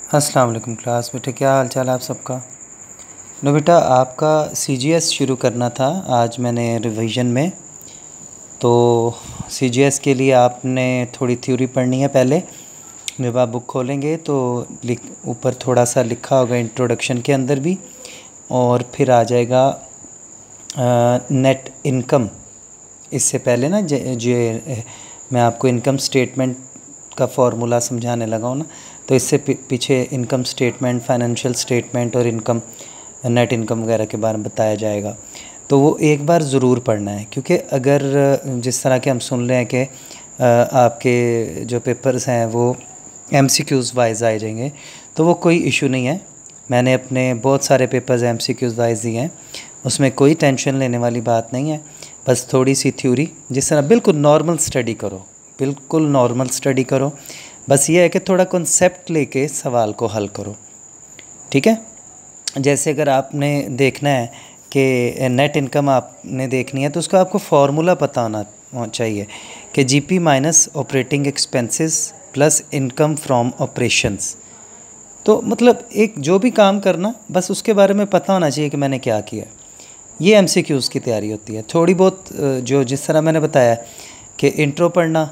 अस्सलाम वालेकुम क्लास। बेटा क्या हाल चाल आप सबका। नो बेटा, आपका सीजीएस शुरू करना था आज मैंने रिवीजन में। तो सीजीएस के लिए आपने थोड़ी थ्योरी पढ़नी है पहले। जब आप बुक खोलेंगे तो ऊपर थोड़ा सा लिखा होगा इंट्रोडक्शन के अंदर भी, और फिर आ जाएगा नेट इनकम। इससे पहले ना मैं आपको इनकम स्टेटमेंट का फॉर्मूला समझाने लगा हूँ ना, तो इससे पीछे इनकम स्टेटमेंट, फाइनेंशियल स्टेटमेंट और इनकम, नेट इनकम वगैरह के बारे में बताया जाएगा। तो वो एक बार ज़रूर पढ़ना है, क्योंकि अगर जिस तरह के हम सुन रहे हैं कि आपके जो पेपर्स हैं वो एमसीक्यूज़ वाइज आ जाएंगे, तो वो कोई इशू नहीं है। मैंने अपने बहुत सारे पेपर्स एमसीक्यूज़ वाइज दिए हैं, उसमें कोई टेंशन लेने वाली बात नहीं है। बस थोड़ी सी थ्योरी, जिस तरह बिल्कुल नॉर्मल स्टडी करो, बिल्कुल नॉर्मल स्टडी करो। बस ये है कि थोड़ा कॉन्सेप्ट लेके सवाल को हल करो, ठीक है। जैसे अगर आपने देखना है कि नेट इनकम आपने देखनी है, तो उसका आपको फार्मूला पता होना चाहिए कि GP minus operating expenses plus income from operations. तो मतलब एक जो भी काम करना, बस उसके बारे में पता होना चाहिए कि मैंने क्या किया। ये एमसीक्यूज़ की तैयारी होती है। थोड़ी बहुत जो जिस तरह मैंने बताया कि इंट्रो पढ़ना,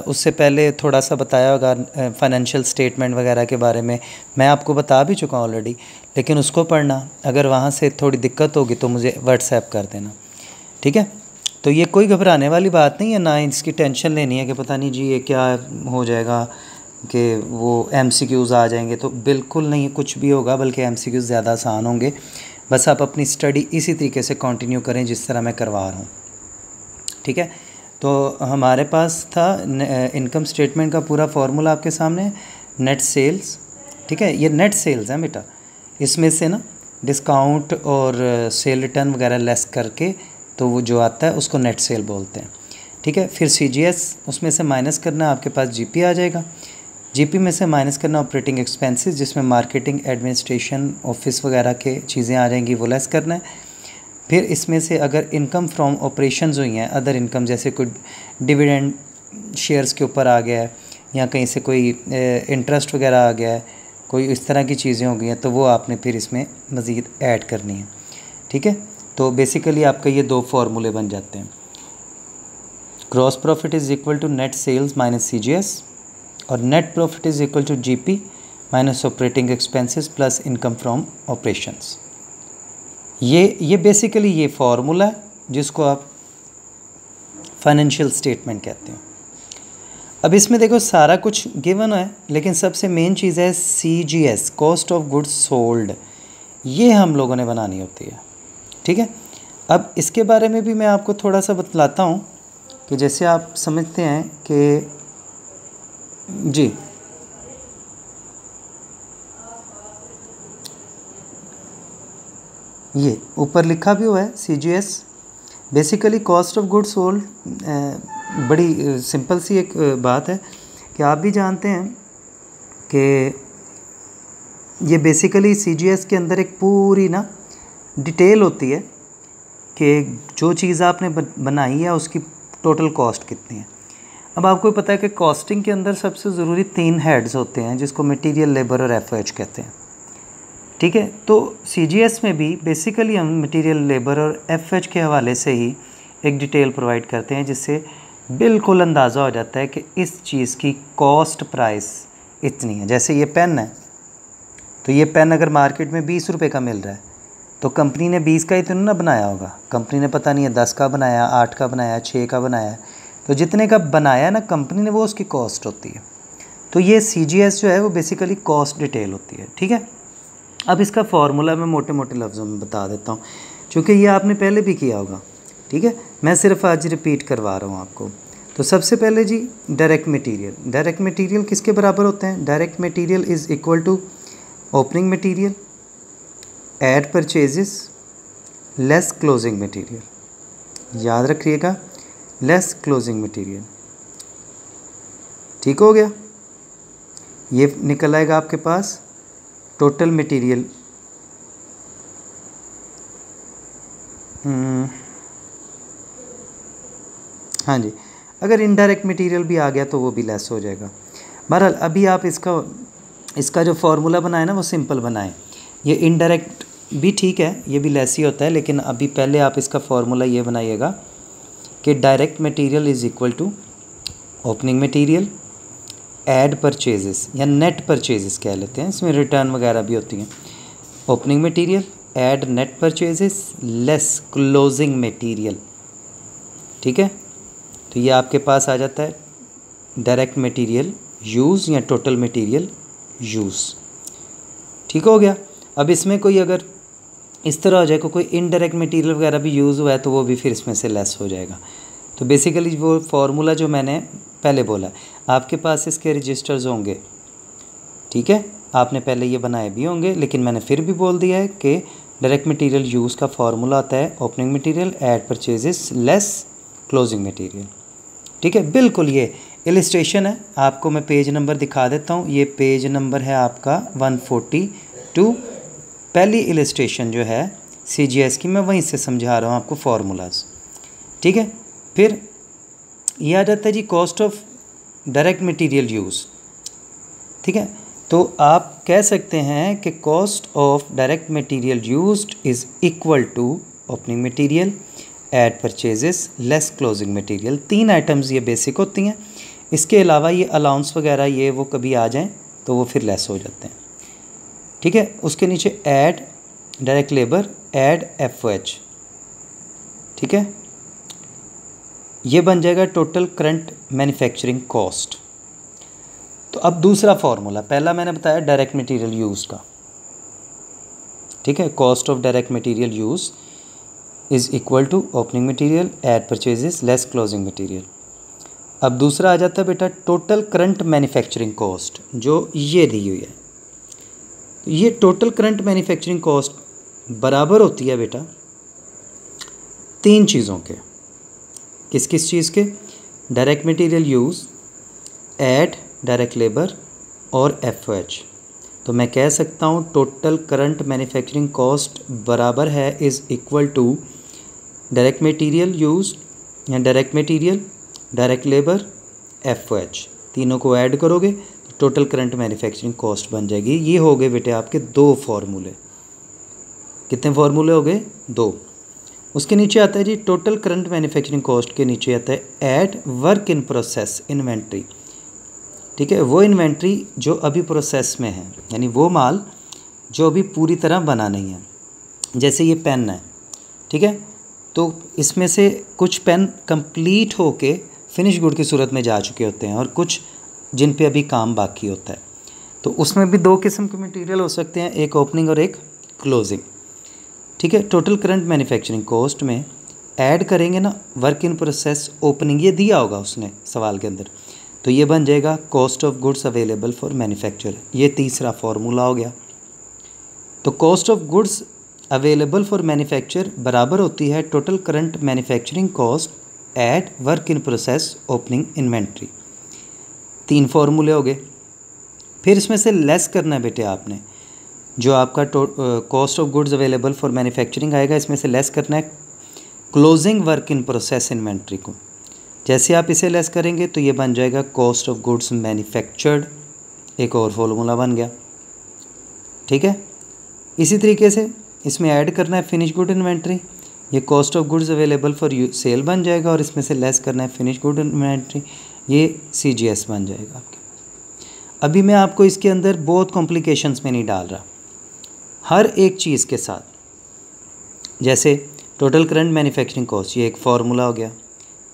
उससे पहले थोड़ा सा बताया होगा फाइनेंशियल स्टेटमेंट वगैरह के बारे में, मैं आपको बता भी चुका हूँ ऑलरेडी, लेकिन उसको पढ़ना। अगर वहाँ से थोड़ी दिक्कत होगी तो मुझे व्हाट्सएप कर देना, ठीक है। तो ये कोई घबराने वाली बात नहीं है, ना इसकी टेंशन लेनी है कि पता नहीं जी ये क्या हो जाएगा कि वो एमसीक्यूज़ आ जाएंगे। तो बिल्कुल नहीं कुछ भी होगा, बल्कि एमसीक्यूज़ ज़्यादा आसान होंगे। बस आप अपनी स्टडी इसी तरीके से कंटिन्यू करें जिस तरह मैं करवा रहा हूँ, ठीक है। तो हमारे पास था इनकम स्टेटमेंट का पूरा फार्मूला आपके सामने, नेट सेल्स, ठीक है। ये नेट सेल्स है बेटा, इसमें से ना डिस्काउंट और सेल रिटर्न वगैरह लेस करके तो वो जो आता है उसको नेट सेल बोलते हैं, ठीक है। फिर सीजीएस, उसमें से माइनस करना, आपके पास जीपी आ जाएगा। जीपी में से माइनस करना ऑपरेटिंग एक्सपेंसेस, जिसमें मार्केटिंग, एडमिनिस्ट्रेशन, ऑफिस वगैरह के चीज़ें आ जाएंगी, वो लेस करना है। फिर इसमें से अगर इनकम फ्रॉम ऑपरेशंस हुई हैं, अदर इनकम, जैसे कोई डिविडेंड शेयर्स के ऊपर आ गया है, या कहीं से कोई इंटरेस्ट वगैरह आ गया है, कोई इस तरह की चीज़ें हो गई हैं, तो वो आपने फिर इसमें मज़ीद ऐड करनी है, ठीक है। तो बेसिकली आपका ये दो फार्मूले बन जाते हैं। Gross profit is equal to net sales minus CGS, और net profit is equal to GP minus operating expenses plus income from operations. ये बेसिकली ये फार्मूला है जिसको आप फाइनेंशियल स्टेटमेंट कहते हैं। अब इसमें देखो सारा कुछ गिवन है, लेकिन सबसे मेन चीज़ है CGS, cost of goods sold. ये हम लोगों ने बनानी होती है, ठीक है। अब इसके बारे में भी मैं आपको थोड़ा सा बतलाता हूँ कि जैसे आप समझते हैं कि जी ये ऊपर लिखा भी हुआ है CGS, basically cost of goods sold. बड़ी सिंपल सी एक बात है कि आप भी जानते हैं कि ये बेसिकली सीजीएस के अंदर एक पूरी ना डिटेल होती है कि जो चीज़ आपने बनाई है उसकी टोटल कॉस्ट कितनी है। अब आपको पता है कि कॉस्टिंग के अंदर सबसे ज़रूरी 3 हेड्स होते हैं, जिसको मटेरियल, लेबर और एफओएच कहते हैं, ठीक है। तो सीजीएस में भी बेसिकली हम मटेरियल, लेबर और एफएच के हवाले से ही एक डिटेल प्रोवाइड करते हैं, जिससे बिल्कुल अंदाज़ा हो जाता है कि इस चीज़ की कॉस्ट प्राइस इतनी है। जैसे ये पेन है, तो ये पेन अगर मार्केट में 20 रुपये का मिल रहा है, तो कंपनी ने 20 का ही तो ना बनाया होगा। कंपनी ने पता नहीं है 10 का बनाया, 8 का बनाया, 6 का बनाया। तो जितने का बनाया ना कंपनी ने, वो उसकी कॉस्ट होती है। तो ये सीजीएस जो है वो बेसिकली कॉस्ट डिटेल होती है, ठीक है। अब इसका फार्मूला मैं मोटे मोटे लफ्ज़ों में बता देता हूँ, क्योंकि ये आपने पहले भी किया होगा, ठीक है। मैं सिर्फ आज रिपीट करवा रहा हूँ आपको। तो सबसे पहले जी डायरेक्ट मटेरियल। डायरेक्ट मटेरियल किसके बराबर होते हैं? Direct material is equal to opening material add purchases less closing material. याद रखिएगा, लेस क्लोजिंग मटेरियल, ठीक हो गया। ये निकल आएगा आपके पास टोटल मटेरियल। हाँ जी, अगर इनडायरेक्ट मटेरियल भी आ गया तो वो भी लेस हो जाएगा। बहरहाल अभी आप इसका इसका जो फार्मूला बनाए ना वो सिंपल बनाए। ये इनडायरेक्ट भी ठीक है, ये भी लेस ही होता है, लेकिन अभी पहले आप इसका फार्मूला ये बनाइएगा कि direct material is equal to opening material add purchases या नेट परचेजेस कह लेते हैं, इसमें रिटर्न वगैरह भी होती हैं। Opening material add net purchases less closing material, ठीक है। तो ये आपके पास आ जाता है डायरेक्ट मटेरियल यूज़ या टोटल मटेरियल यूज़, ठीक हो गया। अब इसमें कोई अगर इस तरह हो जाए कोई इनडायरेक्ट मटेरियल वगैरह भी यूज़ हुआ है तो वो भी फिर इसमें से लेस हो जाएगा। तो बेसिकली वो फार्मूला जो मैंने पहले बोला, आपके पास इसके रजिस्टर्स होंगे, ठीक है, आपने पहले ये बनाए भी होंगे, लेकिन मैंने फिर भी बोल दिया है कि डायरेक्ट मटेरियल यूज़ का फार्मूला आता है opening material add purchases less closing material, ठीक है। बिल्कुल ये इलिस्ट्रेशन है, आपको मैं पेज नंबर दिखा देता हूँ। ये पेज नंबर है आपका 142, पहली इलिस्ट्रेशन जो है CGS की, मैं वहीं से समझा रहा हूँ आपको फार्मूलाज, ठीक है। फिर ये आ जाता है जी cost of direct material use, ठीक है। तो आप कह सकते हैं कि cost of direct material used is equal to opening material add purchases less closing material. 3 items ये बेसिक होती हैं, इसके अलावा ये अलाउंस वगैरह ये वो कभी आ जाएं तो वो फिर लेस हो जाते हैं, ठीक है। उसके नीचे add direct labour add FOH, ठीक है, ये बन जाएगा टोटल करंट मैन्युफैक्चरिंग कॉस्ट। तो अब दूसरा फार्मूला, पहला मैंने बताया डायरेक्ट मटेरियल यूज़ का, ठीक है, cost of direct material use is equal to opening material add purchases less closing material. अब दूसरा आ जाता है बेटा टोटल करंट मैन्युफैक्चरिंग कॉस्ट, जो ये दी हुई है। ये टोटल करंट मैन्युफैक्चरिंग कॉस्ट बराबर होती है बेटा 3 चीज़ों के। किस किस चीज़ के? Direct material use add direct labour और FOH। तो मैं कह सकता हूँ टोटल करंट मैन्युफैक्चरिंग कॉस्ट बराबर है is equal to direct material use या direct material direct labour FOH, तीनों को ऐड करोगे तो टोटल करंट मैन्युफैक्चरिंग कॉस्ट बन जाएगी। ये हो गए बेटे आपके 2 फार्मूले। कितने फार्मूले हो गए? 2। उसके नीचे आता है जी टोटल करंट मैन्युफैक्चरिंग कॉस्ट के नीचे आता है add work in process inventory, ठीक है, वो इन्वेंट्री जो अभी प्रोसेस में है, यानी वो माल जो अभी पूरी तरह बना नहीं है। जैसे ये पेन है, ठीक है, तो इसमें से कुछ पेन कंप्लीट होके फिनिश गुड की सूरत में जा चुके होते हैं और कुछ जिन पे अभी काम बाकी होता है। तो उसमें भी 2 किस्म के मटेरियल हो सकते हैं, एक ओपनिंग और एक क्लोजिंग, ठीक है। टोटल करंट मैन्युफैक्चरिंग कॉस्ट में ऐड करेंगे ना वर्क इन प्रोसेस ओपनिंग, ये दिया होगा उसने सवाल के अंदर, तो ये बन जाएगा cost of goods available for manufacture. ये तीसरा फार्मूला हो गया। तो cost of goods available for manufacture बराबर होती है total current manufacturing cost add work in process opening inventory. 3 फार्मूले हो गए। फिर इसमें से लेस करना है बेटे आपने, जो आपका cost of goods available for manufacturing आएगा, इसमें से लेस करना है closing work in process inventory को। जैसे आप इसे लेस करेंगे तो ये बन जाएगा कॉस्ट ऑफ गुड्स मैन्युफैक्चर्ड, एक और फार्मूला बन गया, ठीक है। इसी तरीके से इसमें ऐड करना है फिनिश गुड इन्वेंट्री, ये cost of goods available for cell बन जाएगा, और इसमें से लेस करना है फिनिश गुड इन्वेंट्री, ये CGS बन जाएगा आपके। अभी मैं आपको इसके अंदर बहुत कॉम्प्लिकेशंस में नहीं डाल रहा, हर एक चीज़ के साथ। जैसे टोटल करंट मैन्युफैक्चरिंग कॉस्ट, ये एक फार्मूला हो गया।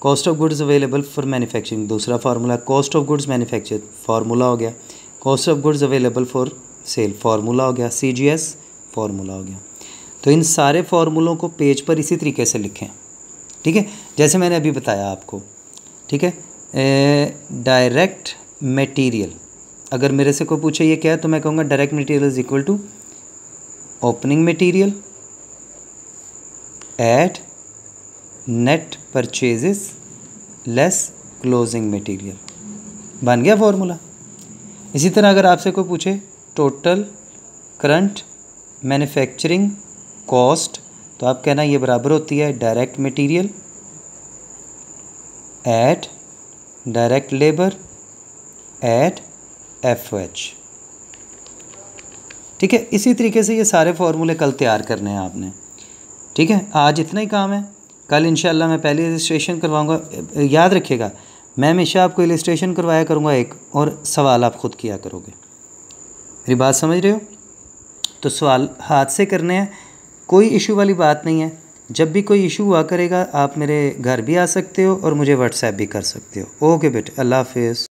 Cost of goods available for manufacturing दूसरा formula, cost of goods manufacture formula हो गया, cost of goods available for sale formula हो गया, CGS फार्मूला हो गया। तो इन सारे फार्मूलों को पेज पर इसी तरीके से लिखें, ठीक है, जैसे मैंने अभी बताया आपको, ठीक है। डायरेक्ट मटेरियल, अगर मेरे से कोई पूछे ये क्या है, तो मैं कहूँगा direct material is equal to opening material add net purchases less closing material, बन गया फार्मूला। इसी तरह अगर आपसे कोई पूछे टोटल करंट मैन्युफैक्चरिंग कॉस्ट, तो आप कहना ये बराबर होती है direct material add direct labour add FOH, ठीक है। इसी तरीके से ये सारे फार्मूले कल तैयार करने हैं आपने, ठीक है। आज इतना ही काम है, कल इंशाल्लाह मैं पहले इलस्ट्रेशन करवाऊँगा। याद रखिएगा, मैं हमेशा आपको इलस्ट्रेशन करवाया करूँगा एक, और सवाल आप ख़ुद किया करोगे। मेरी बात समझ रहे हो? तो सवाल हाथ से करने हैं, कोई इशू वाली बात नहीं है। जब भी कोई इशू हुआ करेगा आप मेरे घर भी आ सकते हो और मुझे व्हाट्सएप भी कर सकते हो। ओके बेटे, अल्लाह हाफिज़।